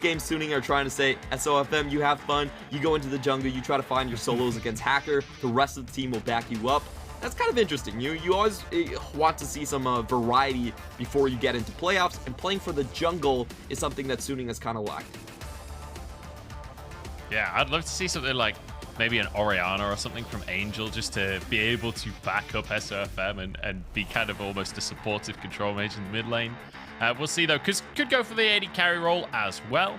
game Suning are trying to say, SofM, you have fun, you go into the jungle, you try to find your solos against Hacker, the rest of the team will back you up. That's kind of interesting. You always want to see some variety before you get into playoffs, and playing for the jungle is something that Suning has kind of lacked. Yeah, I'd love to see something like maybe an Orianna or something from Angel, just to be able to back up SofM and be kind of almost a supportive control mage in the mid lane. We'll see though, because could go for the AD carry role as well.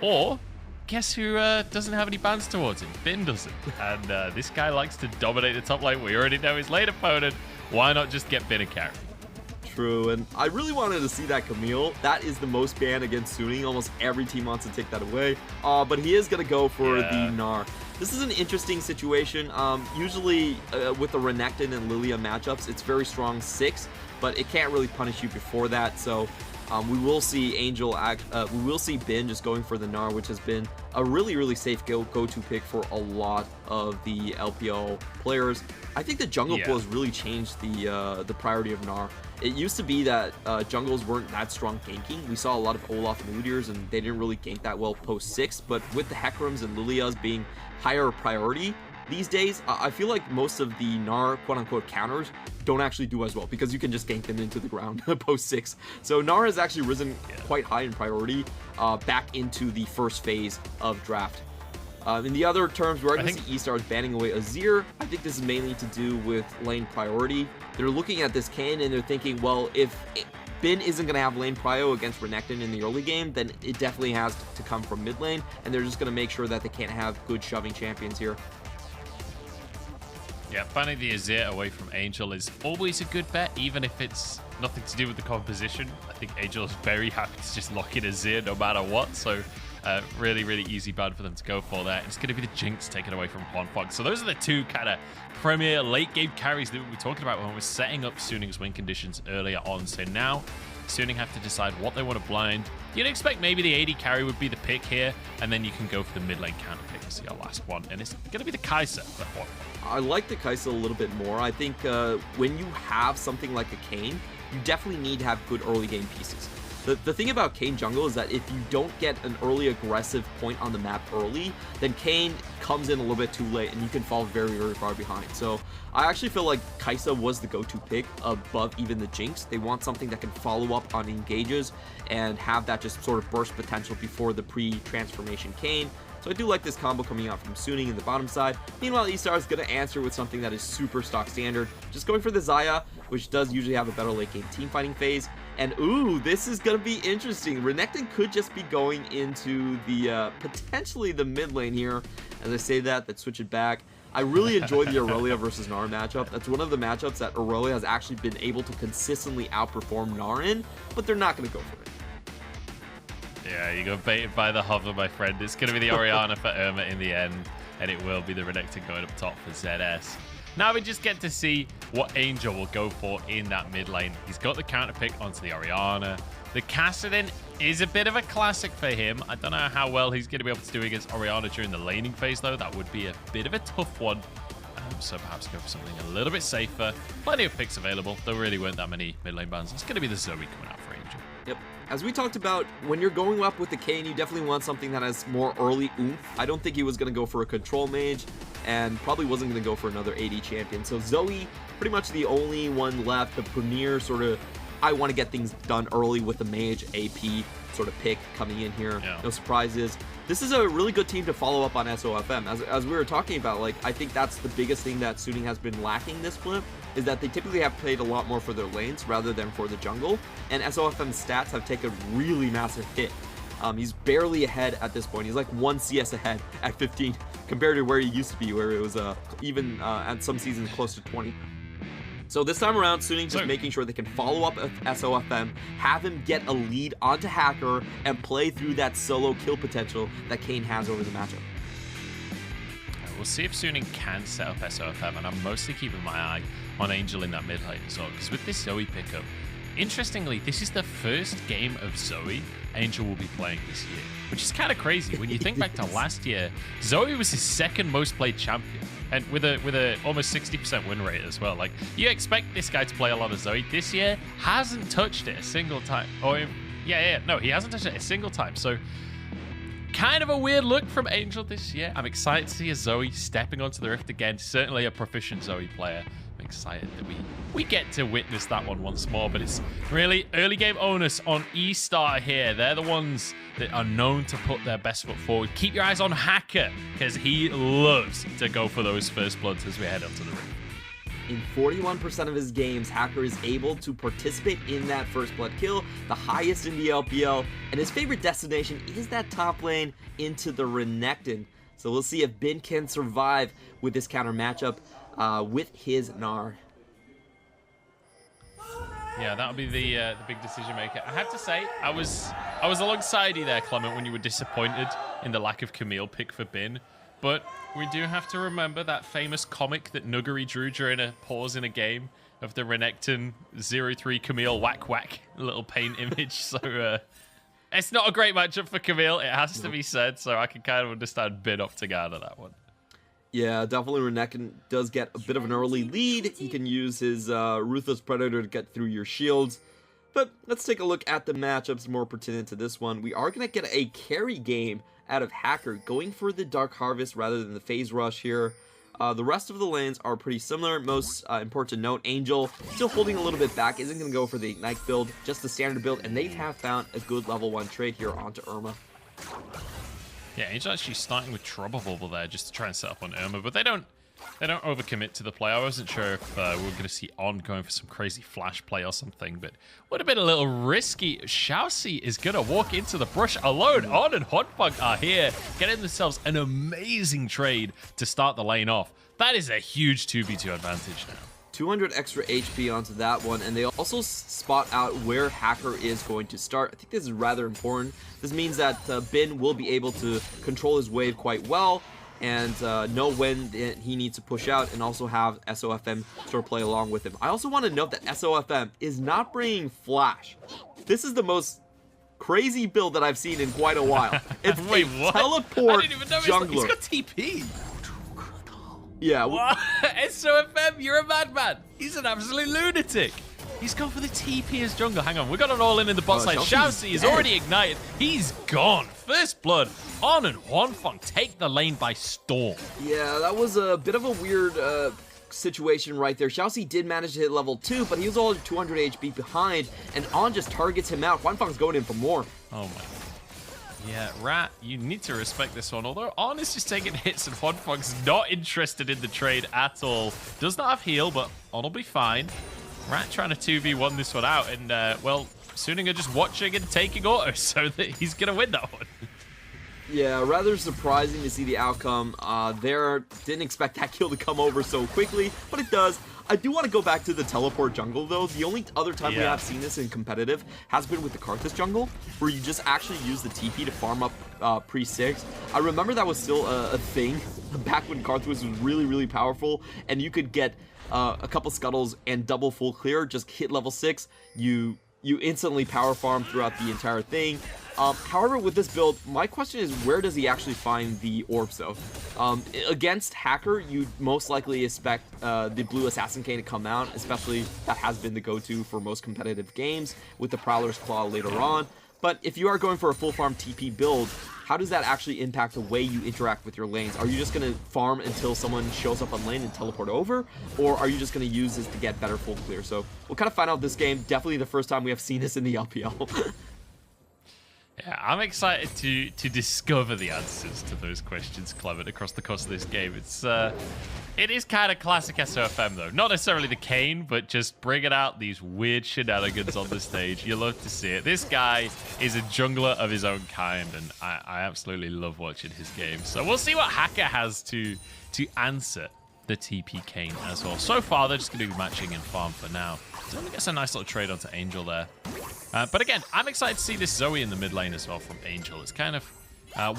Or, guess who doesn't have any bans towards him? Bin doesn't. And this guy likes to dominate the top lane. We already know his late opponent. Why not just get Bin a carry? True, and I really wanted to see that Camille. That is the most ban against Suning. Almost every team wants to take that away. But he is going to go for the Gnar. This is an interesting situation. Usually with the Renekton and Lillia matchups, it's very strong 6, but it can't really punish you before that. So we will see we will see Bin just going for the Gnar, which has been a really safe go-to pick for a lot of the LPL players. I think the jungle pool has really changed the priority of Gnar. It used to be that jungles weren't that strong ganking. We saw a lot of Olaf and Udyrs, and they didn't really gank that well post 6, but with the Hekrims and Lilias being higher priority these days, I feel like most of the Gnar quote-unquote counters don't actually do as well, because you can just gank them into the ground post 6. So Gnar has actually risen quite high in priority back into the first phase of draft. In the other terms, we're going to see eStar banning away Azir. I think this is mainly to do with lane priority. They're looking at this Kayn and they're thinking, well, if Bin isn't going to have lane prio against Renekton in the early game, then it definitely has to come from mid lane, and they're just going to make sure that they can't have good shoving champions here. Yeah, banning the Azir away from Angel is always a good bet, even if it's nothing to do with the composition. I think Angel is very happy to just lock in Azir no matter what, so really easy ban for them to go for there. It's going to be the Jinx taken away from Huanfeng. So those are the two kind of premier late game carries that we were talking about when we're setting up Suning's win conditions earlier on. So now Suning have to decide what they want to blind. You'd expect maybe the AD carry would be the pick here, and then you can go for the mid lane counter pick to see our last one, and it's going to be the Kaisa for Huanfeng. I like the Kaisa a little bit more. I think when you have something like a Kane, you definitely need to have good early game pieces. The thing about Kane jungle is that if you don't get an early aggressive point on the map early, then Kane comes in a little bit too late and you can fall very far behind. So I actually feel like Kaisa was the go-to pick above even the Jinx. They want something that can follow up on engages and have that just sort of burst potential before the pre-transformation Kane. So I do like this combo coming out from Suning in the bottom side. Meanwhile, eStar is going to answer with something that is super stock standard. Just going for the Xayah, which does usually have a better late game team fighting phase. And ooh, this is going to be interesting. Renekton could just be going into the potentially the mid lane here. As I say that, let's switch it back. I really enjoy the Aurelia versus Gnar matchup. That's one of the matchups that Aurelia has actually been able to consistently outperform Gnar in, but they're not going to go for it. Yeah, you got baited by the hover, my friend. It's going to be the Orianna for Irma in the end, and it will be the Renekton going up top for ZS. Now we just get to see what Angel will go for in that mid lane. He's got the counter pick onto the Orianna. The Kassadin is a bit of a classic for him. I don't know how well he's going to be able to do against Orianna during the laning phase, though. That would be a bit of a tough one. So perhaps go for something a little bit safer. Plenty of picks available. There really weren't that many mid lane bans. It's going to be the Zoe coming out for Angel. Yep. As we talked about, when you're going up with the Kane, you definitely want something that has more early oomph. I don't think he was going to go for a control mage, and probably wasn't going to go for another AD champion. So Zoe, pretty much the only one left, the premier sort of, I want to get things done early with the mage AP sort of pick coming in here. Yeah. No surprises. This is a really good team to follow up on SofM. As we were talking about, like, I think that's the biggest thing that Suning has been lacking this split, is that they typically have played a lot more for their lanes rather than for the jungle, and SofM's stats have taken a really massive hit. He's barely ahead at this point. He's like 1 CS ahead at 15 compared to where he used to be, where it was even at some seasons close to 20. So this time around, Suning just making sure they can follow up SofM, have him get a lead onto Hacker, and play through that solo kill potential that Kane has over the matchup. We'll see if Suning can set up SofM, and I'm mostly keeping my eye on Angel in that mid lane as well, because with this Zoe pickup, interestingly, this is the first game of Zoe Angel will be playing this year, which is kind of crazy. When you think back to last year, Zoe was his second most played champion, and with a almost 60% win rate as well. Like, you expect this guy to play a lot of Zoe. This year, hasn't touched it a single time. No, he hasn't touched it a single time. So Kind of a weird look from Angel this year. I'm excited to see a Zoe stepping onto the Rift again. Certainly a proficient Zoe player. I'm excited that we get to witness that one once more, but it's really early game onus on eStar here. They're the ones that are known to put their best foot forward. Keep your eyes on Hacker, because he loves to go for those first bloods as we head up to the Rift. In 41% of his games, Hacker is able to participate in that first blood kill, the highest in the LPL, and his favorite destination is that top lane into the Renekton. So we'll see if Bin can survive with this counter matchup with his Gnar. Yeah, that'll be the big decision maker. I have to say, I was alongside you there, Clement, when you were disappointed in the lack of Camille pick for Bin. But we do have to remember that famous comic that Nuggery drew during a pause in a game of the Renekton 0-3 Camille whack whack little paint image. So it's not a great matchup for Camille, it has to be said. So I can kind of understand Bin off to guard on that one. Yeah, definitely Renekton does get a bit of an early lead. He can use his Ruthless Predator to get through your shields. But let's take a look at the matchups more pertinent to this one. We are going to get a carry game out of Hacker, going for the Dark Harvest rather than the Phase Rush here. The rest of the lanes are pretty similar. Most important to note, Angel still holding a little bit back, isn't going to go for the Ignite build, just the standard build, and they have found a good level 1 trade here onto Irma. Yeah, Angel actually starting with Trouble Bubble there just to try and set up on Irma, but they don't overcommit to the play. I wasn't sure if we were going to see On going for some crazy flash play or something, but would have been a little risky. ShiauC is going to walk into the brush alone. On and Huanfeng are here, getting themselves an amazing trade to start the lane off. That is a huge 2v2 advantage now. 200 extra HP onto that one, and they also spot out where Hacker is going to start. I think this is rather important. This means that Bin will be able to control his wave quite well, and know when he needs to push out, and also have SofM sort of play along with him. I also want to note that SofM is not bringing Flash. This is the most crazy build that I've seen in quite a while. It's Wait, a what? teleport I didn't even know jungler. He's got TP. Yeah. What? SofM, you're a madman. He's an absolute lunatic. He's gone for the TP as jungle. Hang on, we got it all in the bot side. ShiauC is already ignited. He's gone. First blood. On and Huanfeng take the lane by storm. Yeah, that was a bit of a weird situation right there. ShiauC did manage to hit level 2, but he was all 200 HP behind, and On just targets him out. Huanfeng's going in for more. Oh my. Yeah, Rat, you need to respect this one. Although On is just taking hits and Huanfeng's not interested in the trade at all. Does not have heal, but On will be fine. Rat trying to 2v1 this one out, and well, Suninger just watching and taking auto so that he's going to win that one. Yeah, rather surprising to see the outcome there. Didn't expect that kill to come over so quickly, but it does. I do want to go back to the teleport jungle, though. The only other time we have seen this in competitive has been with the Karthus jungle, where you just actually use the TP to farm up pre-6. I remember that was still a thing back when Karthus was really, really powerful, and you could get a couple scuttles and double full clear, just hit level 6, you instantly power farm throughout the entire thing. However, with this build, my question is, where does he actually find the orbs, though? Against Hacker, you'd most likely expect the blue Assassin Kayn to come out, especially that has been the go-to for most competitive games, with the Prowler's Claw later on. But if you are going for a full farm TP build, how does that actually impact the way you interact with your lanes? Are you just going to farm until someone shows up on lane and teleport over? Or are you just going to use this to get better full clear? So we'll kind of find out this game. Definitely the first time we have seen this in the LPL. Yeah, I'm excited to discover the answers to those questions, Clement, across the course of this game. It is kind of classic SofM, though. Not necessarily the Kane, but just bringing out these weird shenanigans on the stage. You love to see it. This guy is a jungler of his own kind, and I absolutely love watching his game. So we'll see what Hacker has to answer the TP Kane as well. So far, they're just going to be matching in farm for now. Zoe gets a nice little trade onto Angel there. But again, I'm excited to see this Zoe in the mid lane as well from Angel. It's kind of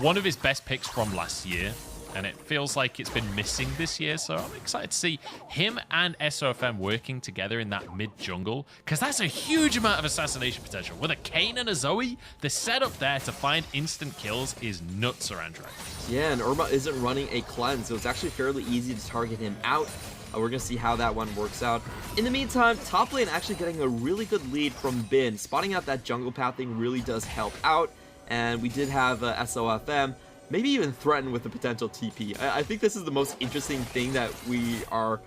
one of his best picks from last year, and it feels like it's been missing this year. So I'm excited to see him and SofM working together in that mid jungle, because that's a huge amount of assassination potential. With a Kane and a Zoe, the setup there to find instant kills is nuts around Dragon. Yeah, and Irma isn't running a cleanse, so it's actually fairly easy to target him out. We're going to see how that one works out. In the meantime, top lane actually getting a really good lead from Bin. Spotting out that jungle pathing really does help out. and we did have SofM maybe even threaten with a potential TP. I think this is the most interesting thing that we're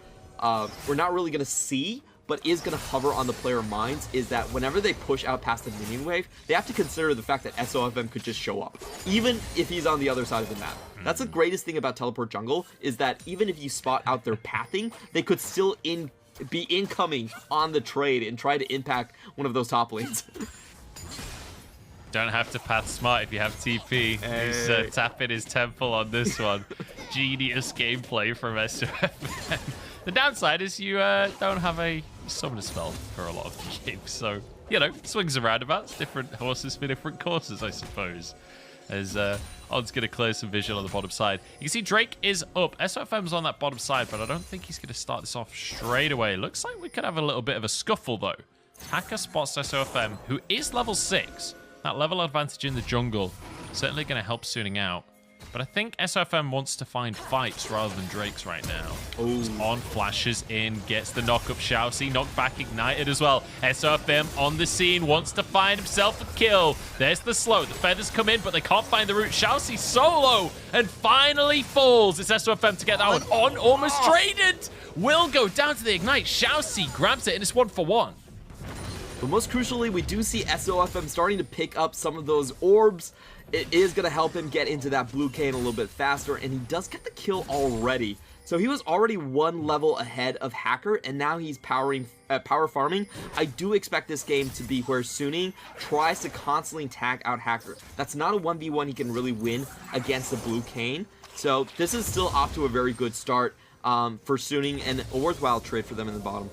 not really going to see, but is going to hover on the player minds, is that whenever they push out past the minion wave, they have to consider the fact that SofM could just show up, even if he's on the other side of the map. That's the greatest thing about teleport jungle, is that even if you spot out their pathing, they could still be incoming on the trade and try to impact one of those top lanes. Don't have to path smart if you have TP. Hey. He's tapping his temple on this one. Genius gameplay from SofM. The downside is you don't have a summoner spell for a lot of the games. So, you know, swings and roundabouts, different horses for different courses, I suppose. As Odd's going to clear some vision on the bottom side. You can see Drake is up. SofM's on that bottom side, but I don't think he's going to start this off straight away. Looks like we could have a little bit of a scuffle, though. Hacker spots SofM, who is level 6. That level advantage in the jungle certainly going to help Suning out. But I think SofM wants to find fights rather than Drakes right now. On, flashes in, gets the knock-up ShiauC, knocked back, ignited as well. SofM on the scene, wants to find himself a kill. There's the slow. The feathers come in, but they can't find the root. ShiauC solo and finally falls. It's SofM to get that one on, almost traded. Will go down to the ignite. ShiauC grabs it, and it's 1-for-1. But most crucially, we do see SofM starting to pick up some of those orbs. It is going to help him get into that blue Kayn a little bit faster, and he does get the kill already. So he was already one level ahead of Hacker, and now he's power farming. I do expect this game to be where Suning tries to constantly tag out Hacker. That's not a 1v1 he can really win against the blue Kayn. So this is still off to a very good start for Suning, and a worthwhile trade for them in the bottom.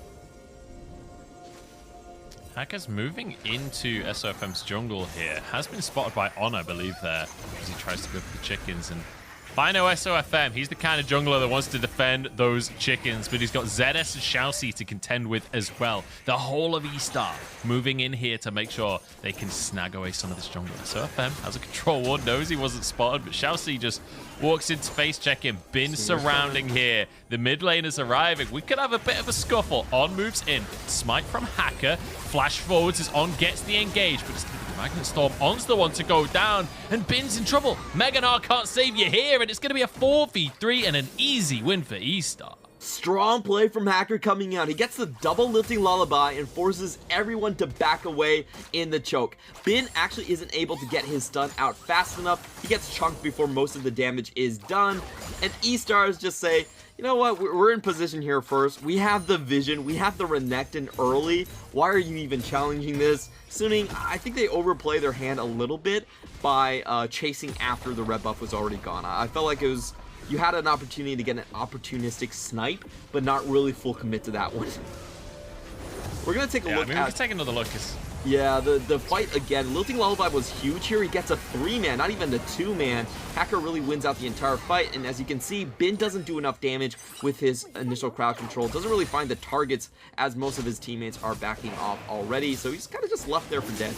Hacker's moving into SofM's jungle here. Has been spotted by On, I believe, there, as he tries to go for the chickens. And if I know SofM, he's the kind of jungler that wants to defend those chickens, but he's got ZS and ShiauC to contend with as well. The whole of eStar moving in here to make sure they can snag away some of this jungle. SofM has a control ward, knows he wasn't spotted, but ShiauC just walks into face checking. Bin surrounding here. The mid lane is arriving. We could have a bit of a scuffle. On moves in. Smite from Hacker. Flash forwards as On gets the engage, but it's Magnet Storm. On's the one to go down, and Bin's in trouble. Gnar can't save you here, and it's going to be a 4v3 and an easy win for eStar. Strong play from Hacker coming out. He gets the double lifting lullaby and forces everyone to back away in the choke. Bin actually isn't able to get his stun out fast enough. He gets chunked before most of the damage is done. And eStars just say, you know what, we're in position here first. We have the vision. We have the Renekton early. Why are you even challenging this? Suning, I think they overplay their hand a little bit by chasing after the red buff was already gone. I felt like it was... You had an opportunity to get an opportunistic snipe, but not really full commit to that one. We're going to take a look we can take another look. Yeah, the fight again. Lilting Lullaby was huge here. He gets a 3-man, not even the 2-man. Hacker really wins out the entire fight, and as you can see, Bin doesn't do enough damage with his initial crowd control. Doesn't really find the targets as most of his teammates are backing off already, so he's kind of just left there for dead.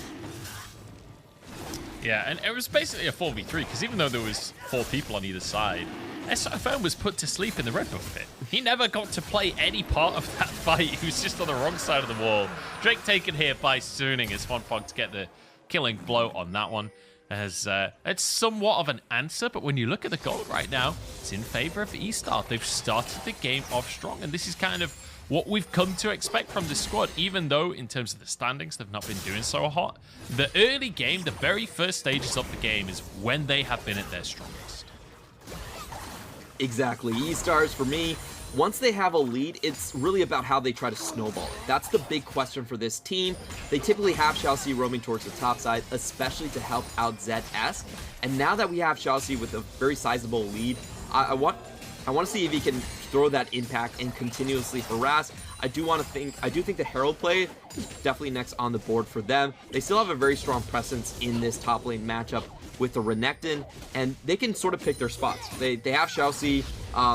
Yeah, and it was basically a 4v3, because even though there was 4 people on either side, SofM was put to sleep in the red buff pit. He never got to play any part of that fight. He was just on the wrong side of the wall. Drake taken here by Suning as Huanfeng to get the killing blow on that one. As it's somewhat of an answer, but when you look at the goal right now, it's in favor of eStar. They've started the game off strong, and this is kind of what we've come to expect from this squad, even though in terms of the standings, they've not been doing so hot. The early game, the very first stages of the game is when they have been at their strongest. Exactly. eStars, for me, once they have a lead, it's really about how they try to snowball it. That's the big question for this team. They typically have ShiauC roaming towards the top side, especially to help out ZS. And now that we have ShiauC with a very sizable lead, I want to see if he can throw that impact and continuously harass. I do think the Herald play is definitely next on the board for them. They still have a very strong presence in this top lane matchup with the Renekton, and they can sort of pick their spots. They have ShiauC,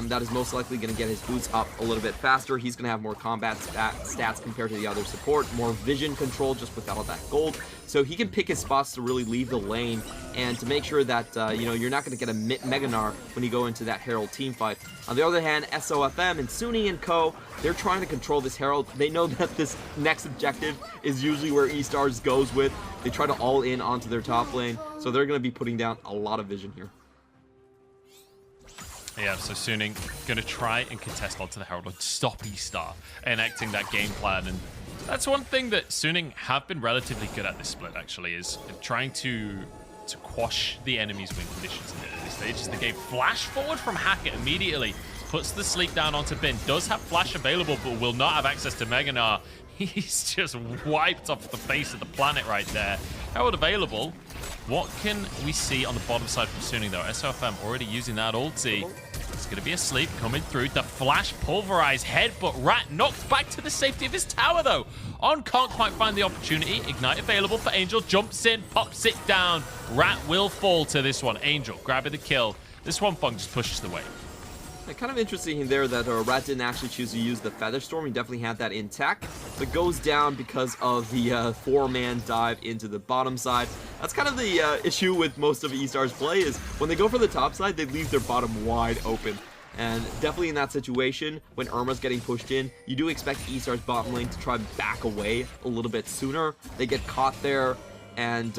that is most likely going to get his boots up a little bit faster. He's going to have more combat stats compared to the other support, more vision control just without all that gold. So he can pick his spots to really leave the lane and to make sure that you're not going to get a Gnar when you go into that Herald team fight. On the other hand, SofM and Suning and co, they're trying to control this Herald. They know that this next objective is usually where eStars goes with. They try to all in onto their top lane. So they're going to be putting down a lot of vision here. Yeah, so Suning going to try and contest onto the Herald and stop eStar, enacting that game plan. And that's one thing that Suning have been relatively good at this split, actually, is trying to quash the enemy's win conditions in the early stages of the game. Flash forward from Hacker immediately, puts the sleep down onto Bin, does have flash available, but will not have access to Gnar. He's just wiped off the face of the planet right there. Herald available. What can we see on the bottom side from Suning, though? SofM already using that ulti. It's going to be a sleep coming through. The flash pulverized headbutt. Rat knocked back to the safety of his tower, though. On can't quite find the opportunity. Ignite available for Angel. Jumps in, pops it down. Rat will fall to this one. Angel grabbing the kill. This Huanfeng just pushes the way. Kind of interesting there that Rat didn't actually choose to use the Featherstorm. He definitely had that intact, but goes down because of the four-man dive into the bottom side. That's kind of the issue with most of eStar's play, is when they go for the top side, they leave their bottom wide open. And definitely in that situation, when Irma's getting pushed in, you do expect eStar's bottom lane to try and back away a little bit sooner. They get caught there, and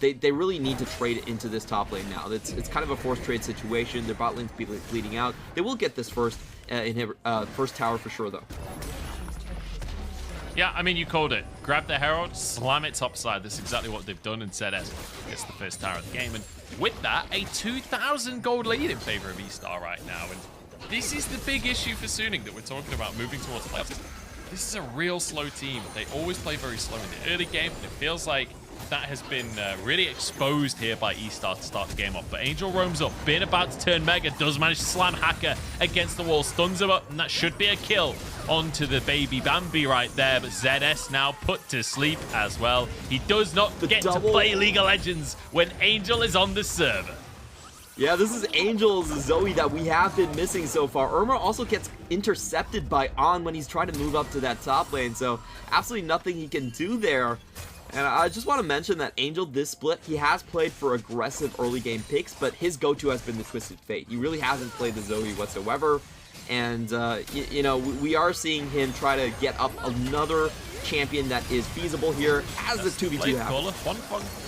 they really need to trade into this top lane now. It's kind of a forced trade situation. Their bot lane's bleeding out. They will get this first tower for sure, though. Yeah, I mean, you called it. Grab the Herald, slam it topside. That's exactly what they've done, and ZS gets the first tower of the game. And with that, a 2,000 gold lead in favor of eStar right now. And this is the big issue for Suning that we're talking about moving towards playoffs. This is a real slow team. They always play very slow in the early game. It feels like that has been really exposed here by eStar to start the game off. But Angel roams up, Bin about to turn Mega, does manage to slam Hacker against the wall, stuns him up, and that should be a kill onto the baby Bambi right there. But ZS now put to sleep as well. He does not get to play League of Legends when Angel is on the server. Yeah, this is Angel's Zoe that we have been missing so far. Irma also gets intercepted by On when he's trying to move up to that top lane, so absolutely nothing he can do there. And I just want to mention that Angel, this split, he has played for aggressive early game picks, but his go-to has been the Twisted Fate. He really hasn't played the Zoe whatsoever. And, you know, we are seeing him try to get up another champion that is feasible here as the 2v2 happens.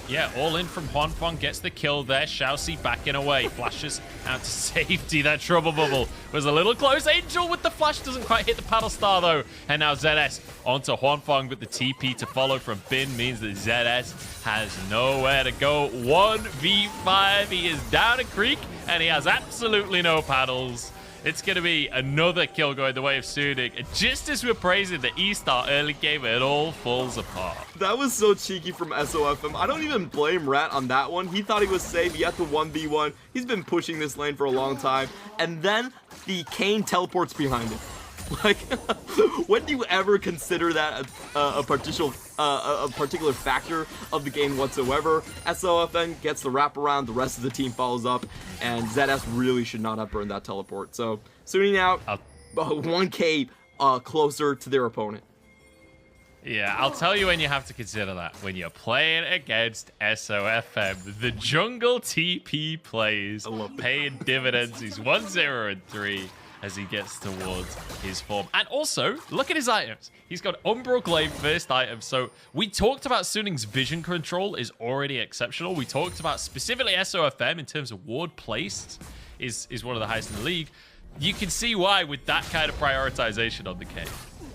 Yeah, all in from Huanfeng, gets the kill there. ShiauC backing away, flashes out to safety. That trouble bubble was a little close. Angel with the flash doesn't quite hit the paddle star though. And now ZS onto Huanfeng with the TP to follow from Bin means that ZS has nowhere to go. 1v5, he is down a creek and he has absolutely no paddles. It's going to be another kill going the way of Suning. And just as we're praising the eStar early game, it all falls apart. That was so cheeky from SofM. I don't even blame Rat on that one. He thought he was safe. He had the 1v1. He's been pushing this lane for a long time. And then the Kane teleports behind him. Like, when do you ever consider that a particular factor of the game whatsoever? SofM gets the wraparound, the rest of the team follows up, and ZS really should not have burned that teleport. So, Suning out 1k closer to their opponent. Yeah, I'll tell you when you have to consider that. When you're playing against SofM, the jungle TP plays, paying dividends. He's 1-0-3. As he gets towards his form. And also, look at his items. He's got Umbral Glaive first item. So we talked about Suning's vision control is already exceptional. We talked about specifically SofM in terms of ward placed is one of the highest in the league. You can see why with that kind of prioritization on the Kayn.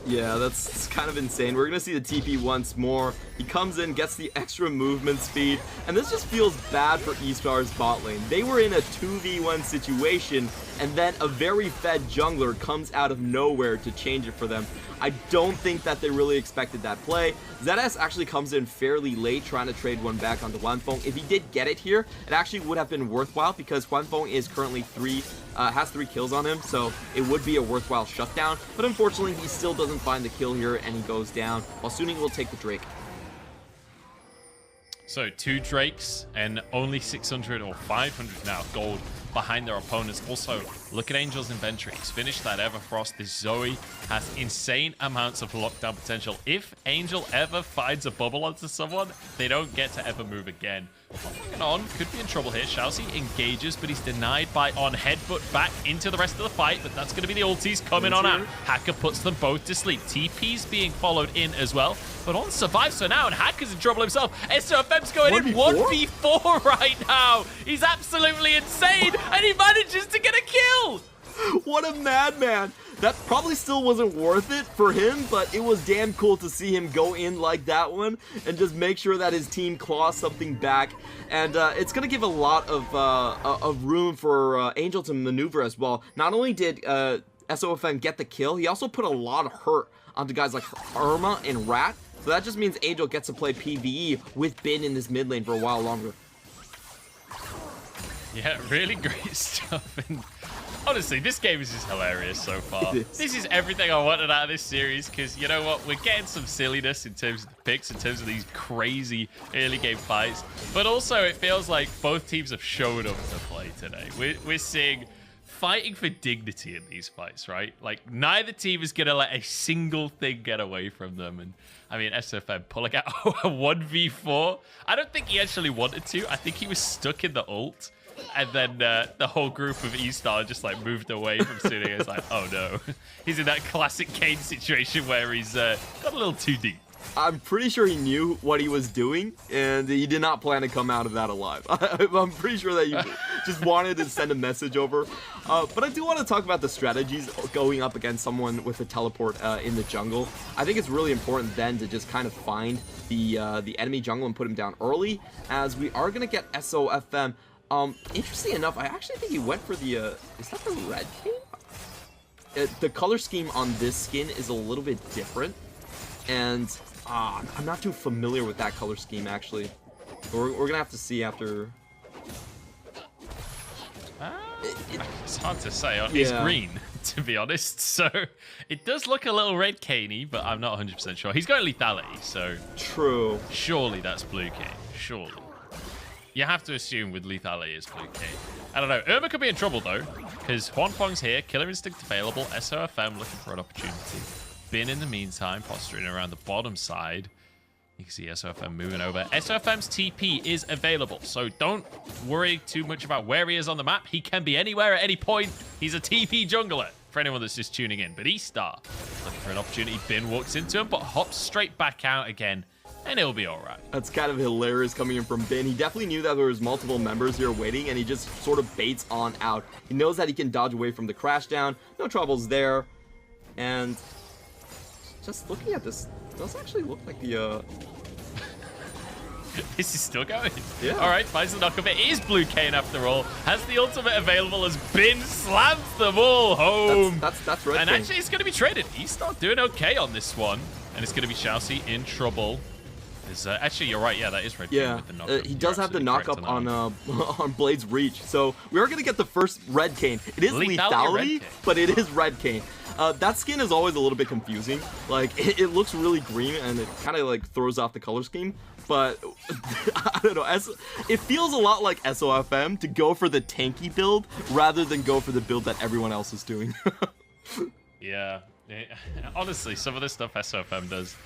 Yeah, that's kind of insane. We're going to see the TP once more. He comes in, gets the extra movement speed, and this just feels bad for eStar's bot lane. They were in a 2v1 situation, and then a very fed jungler comes out of nowhere to change it for them. I don't think that they really expected that play. ZS actually comes in fairly late trying to trade one back onto Huanfeng. If he did get it here, it actually would have been worthwhile because Huanfeng is currently has 3 kills on him, so it would be a worthwhile shutdown. But unfortunately, he still doesn't find the kill here, and he goes down, while Suning will take the Drake. So 2 Drakes and only 600 or 500 now gold behind their opponents. Also, look at Angel's inventory. He's finished that Everfrost. This Zoe has insane amounts of lockdown potential. If Angel ever finds a bubble onto someone, they don't get to ever move again. Hanging on, could be in trouble here. ShiauC engages, but he's denied by on headbutt back into the rest of the fight, but that's going to be the ultis coming on out. Hacker puts them both to sleep. TP's being followed in as well, but on survives for now, and Hacker's in trouble himself. SofM's going in 1v4 right now. He's absolutely insane, and he manages to get a kill. What a madman. That probably still wasn't worth it for him, but it was damn cool to see him go in like that one and just make sure that his team claws something back. And it's going to give a lot of room for Angel to maneuver as well. Not only did SofM get the kill, he also put a lot of hurt onto guys like Irma and Rat. So that just means Angel gets to play PvE with Bin in this mid lane for a while longer. Yeah, really great stuff. And honestly, this game is just hilarious so far. This is everything I wanted out of this series, because you know what? We're getting some silliness in terms of the picks, in terms of these crazy early game fights. But also, it feels like both teams have shown up to play today. We're seeing fighting for dignity in these fights, right? Like, neither team is going to let a single thing get away from them. And I mean, SofM pulling out a 1v4. I don't think he actually wanted to. I think he was stuck in the ult. And then the whole group of eStar just like moved away from Sunny. It's like, oh no. He's in that classic Kane situation where he's got a little too deep. I'm pretty sure he knew what he was doing, and he did not plan to come out of that alive. I'm pretty sure that he just wanted to send a message over. But I do want to talk about the strategies going up against someone with a teleport in the jungle. I think it's really important then to just kind of find the enemy jungle and put him down early, as we are going to get SofM. Interesting enough, I actually think he went for the, is that the red Kayn? The color scheme on this skin is a little bit different, and I'm not too familiar with that color scheme, actually. We're gonna have to see after. It's hard to say. It's green, to be honest, so it does look a little red Kayn-y, but I'm not 100% sure. He's got lethality, so true. Surely that's blue Kayn, surely. You have to assume with lethality is blue Kayn. I don't know. Irma could be in trouble, though, because Huanfeng's here. Killer Instinct available. SofM looking for an opportunity. Bin in the meantime, posturing around the bottom side. You can see SofM moving over. SofM's TP is available, so don't worry too much about where he is on the map. He can be anywhere at any point. He's a TP jungler, for anyone that's just tuning in. But eStar looking for an opportunity. Bin walks into him, but hops straight back out again. And it'll be all right. That's kind of hilarious coming in from Bin. He definitely knew that there was multiple members here waiting, and he just sort of baits on out. He knows that he can dodge away from the crash down. No troubles there. And just looking at this, it does actually look like the... This is still going. Yeah. All right, finds the knock of it. It is blue Kayn after all. Has the ultimate available as Bin slams them all home. That's red. And actually, it's going to be traded. eStar doing okay on this one. And it's going to be ShiauC in trouble. Actually, you're right. Yeah, that is red. Yeah, with the knock-up. He does have the knock-up on Blade's reach. So we are going to get the first red Kayn. It is lethality, but it is red Kayn. That skin is always a little bit confusing. Like, it looks really green, and it kind of like throws off the color scheme. But I don't know. It feels a lot like SofM to go for the tanky build rather than go for the build that everyone else is doing. Yeah. Honestly, some of the stuff SofM does,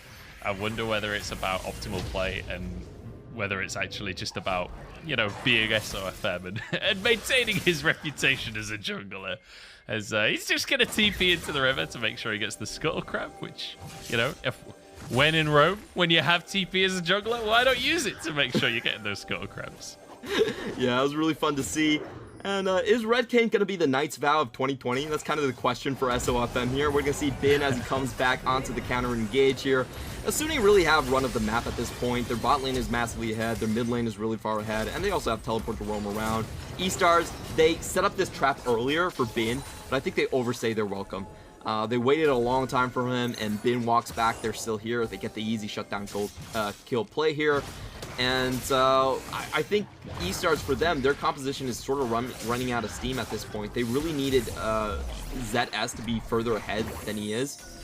I wonder whether it's about optimal play and whether it's actually just about, you know, being SofM and maintaining his reputation as a jungler. As he's just going to TP into the river to make sure he gets the Scuttle Crab, which, you know, when in Rome, when you have TP as a jungler, why don't use it to make sure you're getting those Scuttle Crabs? Yeah, it was really fun to see. And is Red Kayn going to be the Knight's Vow of 2020? That's kind of the question for SofM here. We're going to see Bin as he comes back onto the counter engage here. Sunny really have run of the map at this point. Their bot lane is massively ahead. Their mid lane is really far ahead. And they also have teleport to roam around. eStars, they set up this trap earlier for Bin, but I think they overstay their welcome. They waited a long time for him, and Bin walks back. They're still here. They get the easy shutdown kill play here. And I think eStars, for them, their composition is sort of running out of steam at this point. They really needed ZS to be further ahead than he is.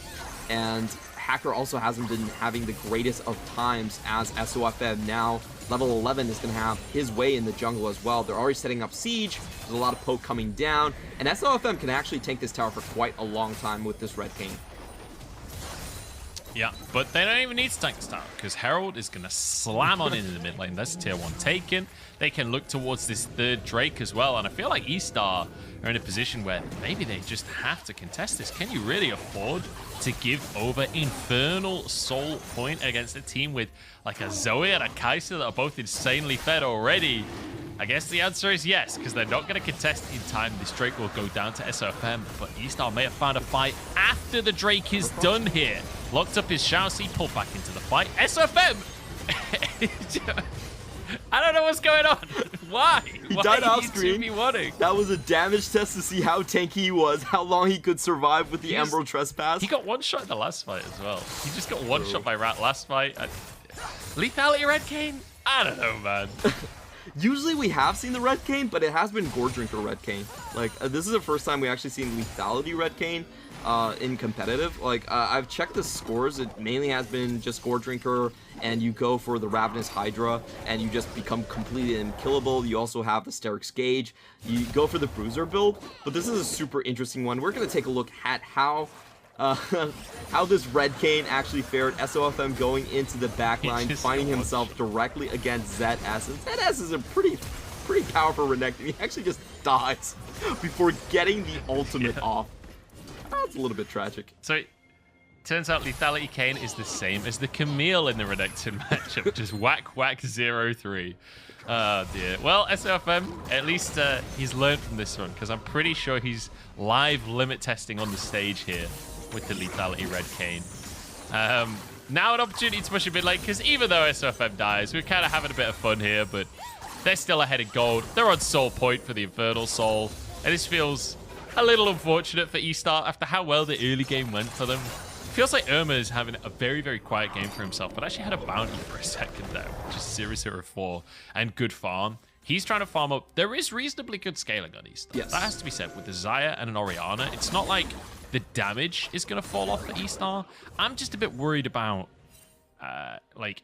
And Hacker also hasn't been having the greatest of times as SofM. Now, level 11 is going to have his way in the jungle as well. They're already setting up siege. There's a lot of poke coming down. And SofM can actually tank this tower for quite a long time with this Red Kayn. Yeah, but they don't even need to tank this tower because Herald is going to slam on in the mid lane. That's tier 1 taken. They can look towards this third Drake as well. And I feel like eStar are in a position where maybe they just have to contest this. Can you really afford to give over Infernal Soul Point against a team with like a Zoe and a Kaisa that are both insanely fed already? I guess the answer is yes, because they're not going to contest in time. This Drake will go down to SofM, but eStar may have found a fight after the Drake is done here. Locked up his ShiauC, pulled back into the fight. SofM! I don't know what's going on. Why? He died off you screen. That was a damage test to see how tanky he was, how long he could survive with the Emerald Trespass. He got one shot in the last fight as well. He just got one shot by Rat last fight. Lethality Red Kayn? I don't know, man. Usually we have seen the Red Kayn, but it has been Gore Drinker Red Kayn. Like, this is the first time we actually seen Lethality Red Kayn in competitive. Like, I've checked the scores. It mainly has been just Gore Drinker, and you go for the Ravenous Hydra, and you just become completely unkillable. You also have the Sterix Gauge. You go for the Bruiser build, but this is a super interesting one. We're going to take a look at how this Red Kayn actually fared. SofM going into the backline, finding himself directly against ZS. And ZS is a pretty powerful Renekton. He actually just dies before getting the ultimate off. That's a little bit tragic. So it turns out Lethality Kayn is the same as the Camille in the Renekton matchup. Just whack 0-3. Oh dear. Well, SofM, at least he's learned from this one, because I'm pretty sure he's live limit testing on the stage here with the Lethality Red Kayn. Now an opportunity to push a bit late, because even though SofM dies, we're kind of having a bit of fun here, but they're still ahead of gold. They're on Soul Point for the Infernal Soul, and this feels a little unfortunate for eStar after how well the early game went for them. Feels like Irma is having a very, very quiet game for himself, but actually had a bounty for a second there, just 0-0-4 and good farm. He's trying to farm up. There is reasonably good scaling on eStar. Yes. That has to be said. With the Xayah and an Orianna, it's not like the damage is going to fall off for eStar. I'm just a bit worried about, like,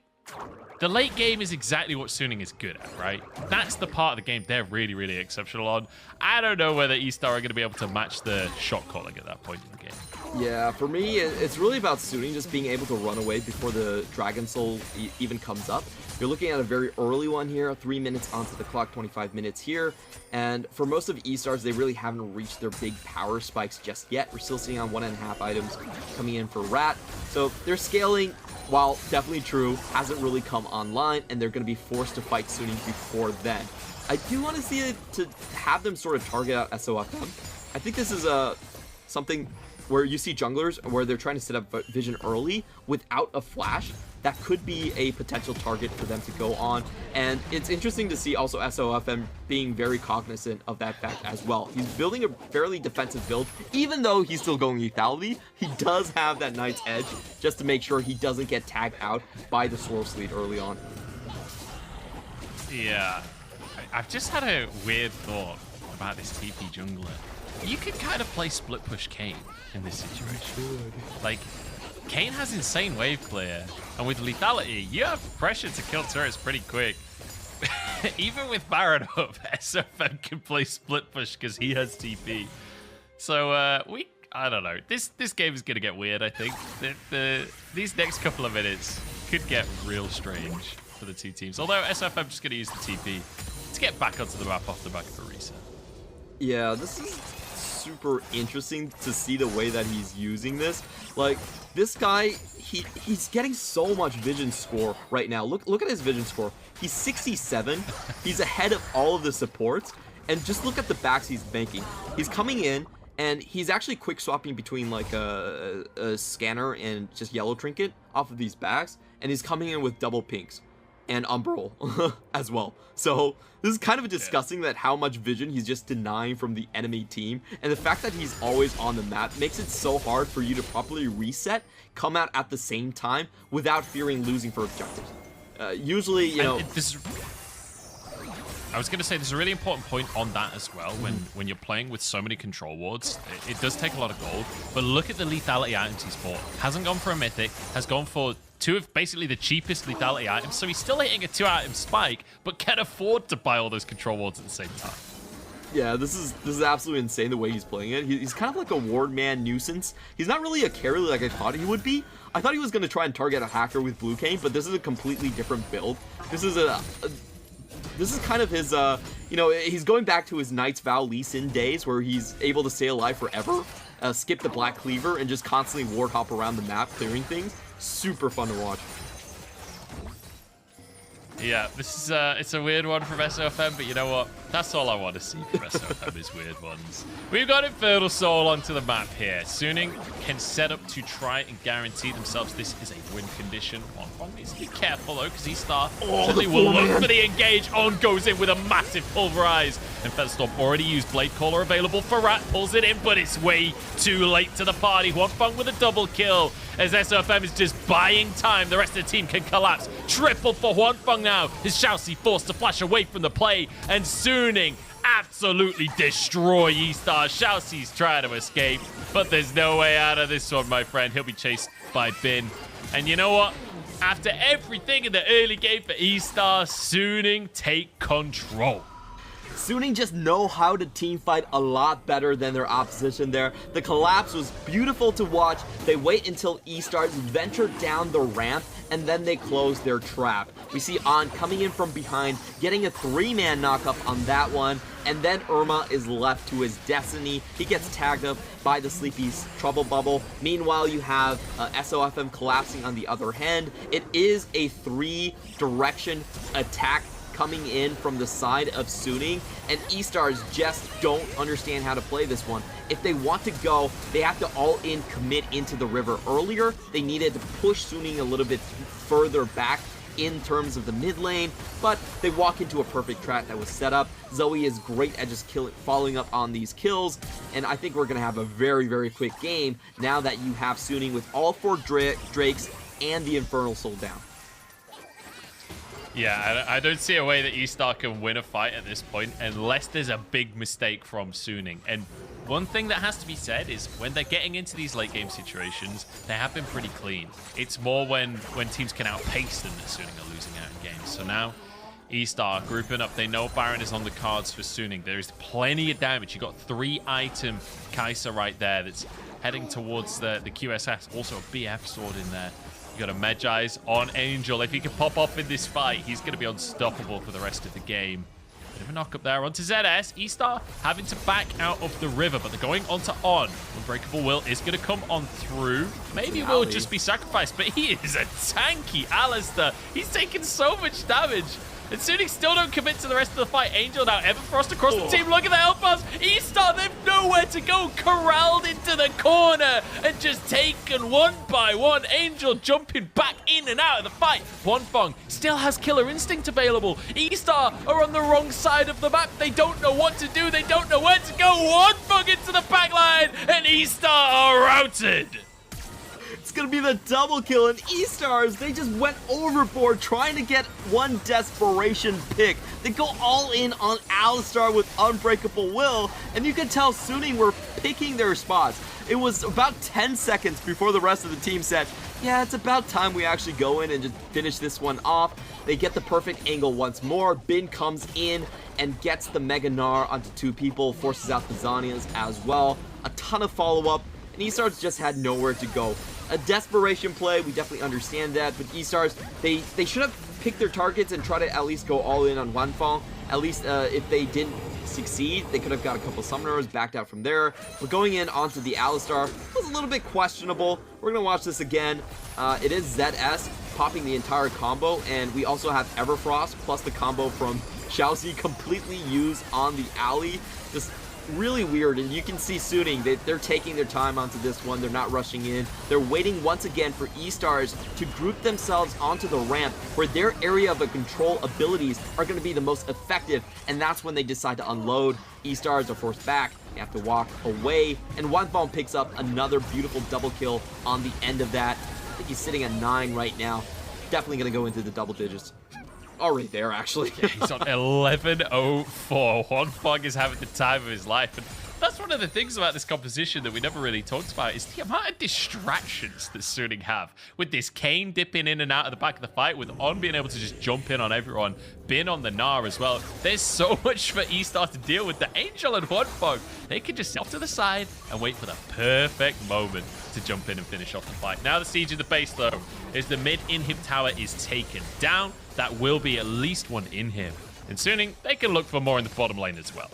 the late game is exactly what Suning is good at, right? That's the part of the game they're really, really exceptional on. I don't know whether eStar are going to be able to match the shot calling at that point in the game. Yeah, for me, it's really about Suning just being able to run away before the Dragon Soul even comes up. You're looking at a very early one here, 3 minutes onto the clock, 25 minutes here. And for most of eStars, they really haven't reached their big power spikes just yet. We're still sitting on 1.5 items coming in for Rat. So their scaling, while definitely true, hasn't really come online, and they're going to be forced to fight Suning before then. I do want to see it to have them sort of target out SofM. I think this is something where you see junglers where they're trying to set up vision early without a flash. That could be a potential target for them to go on. And it's interesting to see also SofM being very cognizant of that fact as well. He's building a fairly defensive build. Even though he's still going lethality, he does have that Knight's Edge just to make sure he doesn't get tagged out by the Swirl Sleet early on. Yeah. I've just had a weird thought about this TP jungler. You could kind of play split push Kayn in this situation. Like, Kayn has insane wave clear, and with lethality, you have pressure to kill turrets pretty quick. Even with Baron up, SofM can play split push because he has TP. So I don't know. This game is gonna get weird. I think these next couple of minutes could get real strange for the two teams. Although SofM just gonna use the TP to get back onto the map off the back of a reset. Yeah, this is super interesting to see the way that he's using this. Like, this guy, he's getting so much vision score right now. Look at his vision score. He's 67. He's ahead of all of the supports. And just look at the backs he's banking. He's coming in, and he's actually quick swapping between like a scanner and just yellow trinket off of these backs. And he's coming in with double pinks and umbral as well. So this is kind of disgusting that how much vision he's just denying from the enemy team, and the fact that he's always on the map makes it so hard for you to properly reset, come out at the same time without fearing losing for objectives. Usually, you know, I was going to say there's a really important point on that as well. When you're playing with so many control wards, it does take a lot of gold, but look at the lethality items he's bought. Hasn't gone for a mythic, has gone for two of basically the cheapest lethality items, so he's still hitting a 2-item spike, but can afford to buy all those control wards at the same time. Yeah, this is absolutely insane the way he's playing it. He's kind of like a ward man nuisance. He's not really a carry like I thought he would be. I thought he was going to try and target a hacker with Blue Kayn, but this is a completely different build. This is this is kind of his, you know, he's going back to his Knight's Vow Lee Sin days where he's able to stay alive forever, skip the Black Cleaver, and just constantly ward hop around the map, clearing things. Super fun to watch. Yeah, this is it's a weird one from SofM, but you know what? That's all I want to see from SofM is weird ones. We've got Infernal Soul onto the map here. Suning can set up to try and guarantee themselves this is a win condition. Huanfeng needs to be careful though, because eStar certainly will look for the engage. On goes in with a massive pulverize. And Featherstorm already used Blade Caller available for Rat, pulls it in, but it's way too late to the party. Huanfeng with a double kill as SofM is just buying time. The rest of the team can collapse. Triple for Huanfeng now. Is ShiauC forced to flash away from the play, and Suning absolutely destroy eStar. ShiauC's trying to escape, but there's no way out of this one, my friend. He'll be chased by Bin. And you know what? After everything in the early game for eStar, Suning take control. Suning just know how to team fight a lot better than their opposition there. The collapse was beautiful to watch. They wait until eStar venture down the ramp, and then they close their trap. We see On coming in from behind, getting a 3-man knockup on that one, and then Irma is left to his destiny. He gets tagged up by the Sleepy's Trouble Bubble. Meanwhile, you have SofM collapsing on the other hand. It is a 3-direction attack coming in from the side of Suning, and eStars just don't understand how to play this one. If they want to go, they have to all-in commit into the river earlier. They needed to push Suning a little bit further back in terms of the mid lane, but they walk into a perfect trap that was set up. Zoe is great at just following up on these kills, and I think we're going to have a very, very quick game now that you have Suning with all 4 Drakes and the Infernal Soul down. Yeah, I don't see a way that eStar can win a fight at this point unless there's a big mistake from Suning. And one thing that has to be said is when they're getting into these late game situations, they have been pretty clean. It's more when teams can outpace them that Suning are losing out in games. So now eStar grouping up. They know Baron is on the cards for Suning. There is plenty of damage. You got 3-item Kaisa right there that's heading towards the QSS. Also a BF sword in there. You got a Medjai's on Angel. If he can pop off in this fight, he's going to be unstoppable for the rest of the game. Bit of a knock up there onto ZS. eStar having to back out of the river, but they're going onto On. Unbreakable Will is going to come on through. Maybe will just be sacrificed, but he is a tanky Alistar. He's taking so much damage. And Suning still don't commit to the rest of the fight. Angel now, Everfrost across the team. Look at the health bars. eStar, they've nowhere to go. Corralled into the corner and just taken one by one. Angel jumping back in and out of the fight. Huanfeng still has Killer Instinct available. eStar are on the wrong side of the map. They don't know what to do. They don't know where to go. Huanfeng into the backline, and eStar are routed. It's gonna be the double kill, and eStars, they just went overboard trying to get one desperation pick. They go all in on Alistar with Unbreakable Will, and you can tell Suning were picking their spots. It was about 10 seconds before the rest of the team said, yeah, it's about time we actually go in and just finish this one off. They get the perfect angle once more. Bin comes in and gets the Mega Gnar onto 2 people, forces out the Zhonya's as well. A ton of follow-up, and eStars just had nowhere to go. A desperation play, we definitely understand that, but eStars, they should have picked their targets and try to at least go all in on Huanfeng. At least if they didn't succeed, they could have got a couple summoners, backed out from there. But going in onto the Alistar was a little bit questionable. We're going to watch this again. It is ZS popping the entire combo, and we also have Everfrost plus the combo from ShiauC completely used on the alley. Just really weird, and you can see Suning, they're taking their time onto this one. They're not rushing in. They're waiting once again for eStars to group themselves onto the ramp where their area of control abilities are going to be the most effective, and that's when they decide to unload. eStars are forced back. They have to walk away, and Huanfeng picks up another beautiful double kill on the end of that. I think he's sitting at 9 right now. Definitely going to go into the double digits. Already there, actually. Yeah, he's on 11:04. Huanfeng is having the time of his life, and that's what one of the things about this composition that we never really talked about is the amount of distractions that Suning have. With this Kane dipping in and out of the back of the fight, with On being able to just jump in on everyone, Bin on the Gnar as well. There's so much for eStar to deal with. The Angel and Huanfeng, they can just step to the side and wait for the perfect moment to jump in and finish off the fight. Now the siege of the base, though, is the mid inhib tower is taken down. That will be at least one inhib. And Suning, they can look for more in the bottom lane as well.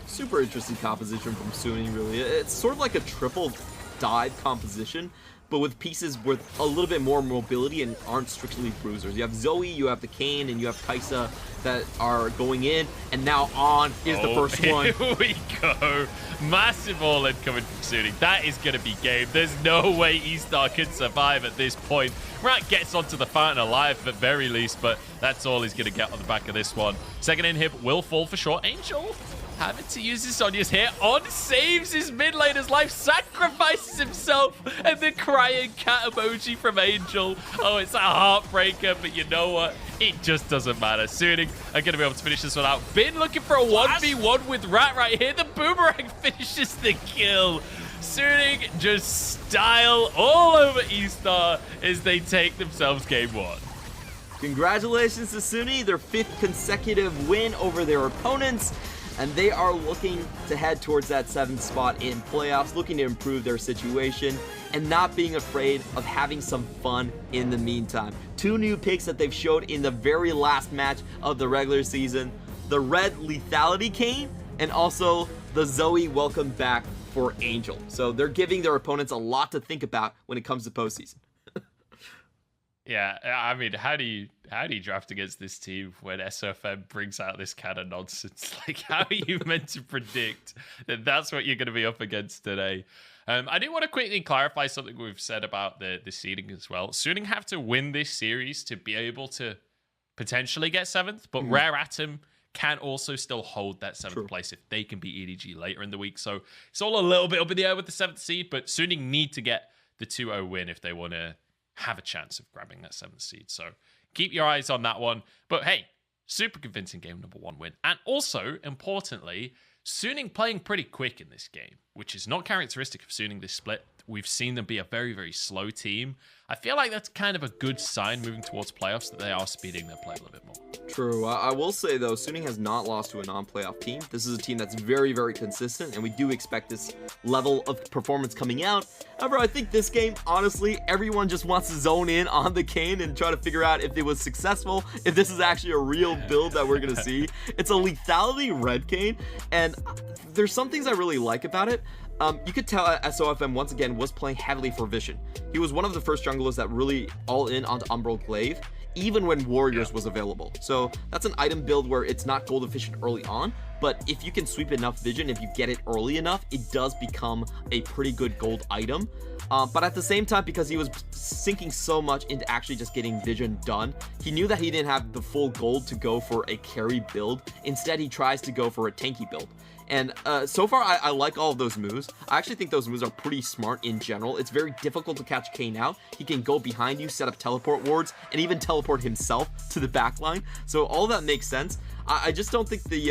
Super interesting composition from Suning, really. It's sort of like a triple dive composition, but with pieces with a little bit more mobility and aren't strictly bruisers. You have Zoe, you have the Kane, and you have Kaisa that are going in, and now On is the first one. Here we go. Massive all-in coming from Suning. That is going to be game. There's no way eStar can survive at this point. Rat gets onto the fountain alive at very least, but that's all he's going to get on the back of this one. Second inhib will fall for sure. Angel having to use his Sonya's here. On saves his mid laner's life, sacrifices himself, and the crying cat emoji from Angel. Oh, it's a heartbreaker, but you know what? It just doesn't matter. Suning are going to be able to finish this one out. Bin looking for a 1v1 with Rat right here. The boomerang finishes the kill. Suning just style all over eStar as they take themselves game one. Congratulations to Suning, their 5th consecutive win over their opponents. And they are looking to head towards that 7th spot in playoffs, looking to improve their situation and not being afraid of having some fun in the meantime. 2 new picks that they've showed in the very last match of the regular season, the Red Lethality Kane and also the Zoe welcome back for Angel. So they're giving their opponents a lot to think about when it comes to postseason. Yeah, I mean, how do you draft against this team when SofM brings out this kind of nonsense? Like, how are you meant to predict that that's what you're going to be up against today? I do want to quickly clarify something we've said about the seeding as well. Suning have to win this series to be able to potentially get 7th, but Rare Atom can also still hold that 7th place if they can beat EDG later in the week. So it's all a little bit up in the air with the 7th seed, but Suning need to get the 2-0 win if they want to have a chance of grabbing that 7th seed. So keep your eyes on that one. But hey, super convincing game number 1 win. And also, importantly, Suning playing pretty quick in this game, which is not characteristic of Suning this split. We've seen them be a very, very slow team. I feel like that's kind of a good sign moving towards playoffs that they are speeding their play a little bit more. True. I will say, though, Suning has not lost to a non-playoff team. This is a team that's very, very consistent, and we do expect this level of performance coming out. However, I think this game, honestly, everyone just wants to zone in on the Kane and try to figure out if it was successful, if this is actually a real build that we're going to see. It's a lethality red Kane, and there's some things I really like about it. You could tell SofM once again was playing heavily for Vision. He was one of the first junglers that really all in onto Umbral Glaive, even when Warriors was available. So that's an item build where it's not gold efficient early on, but if you can sweep enough Vision, if you get it early enough, it does become a pretty good gold item. But at the same time, because he was sinking so much into actually just getting Vision done, he knew that he didn't have the full gold to go for a carry build. Instead, he tries to go for a tanky build. And so far, I like all of those moves. I actually think those moves are pretty smart in general. It's very difficult to catch Kane out. He can go behind you, set up teleport wards, and even teleport himself to the backline. So all that makes sense. I just don't think the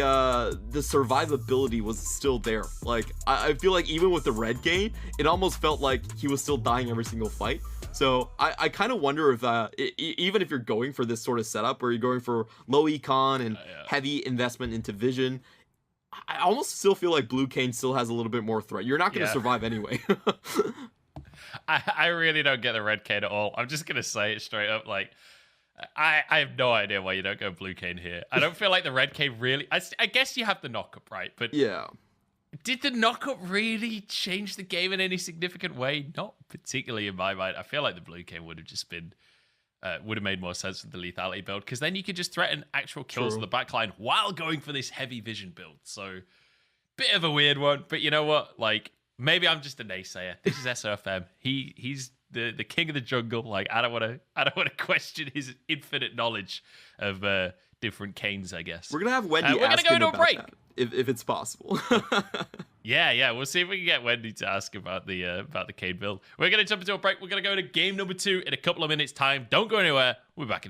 survivability was still there. Like, I feel like even with the red Kane, it almost felt like he was still dying every single fight. So I kind of wonder if even if you're going for this sort of setup where you're going for low econ and heavy investment into Vision, I almost still feel like Blue Kane still has a little bit more threat. You're not going to survive anyway. I really don't get the red Kane at all. I'm just going to say it straight up. Like, I have no idea why you don't go Blue Kane here. I don't feel like the red Kane really... I guess you have the knock-up, right? But yeah. Did the knock-up really change the game in any significant way? Not particularly in my mind. I feel like the Blue Kane would have just been... would have made more sense with the lethality build, because then you could just threaten actual kills on the backline while going for this heavy Vision build. So, bit of a weird one, but you know what? Like, maybe I'm just a naysayer. This is SofM. He's the king of the jungle. Like, I don't want to question his infinite knowledge of different Kanes, I guess. We're gonna have Wendy. We're gonna go into a break if it's possible. Yeah. We'll see if we can get Wendy to ask about the Kane build. We're gonna jump into a break. We're gonna go to game number 2 in a couple of minutes' time. Don't go anywhere. We're back in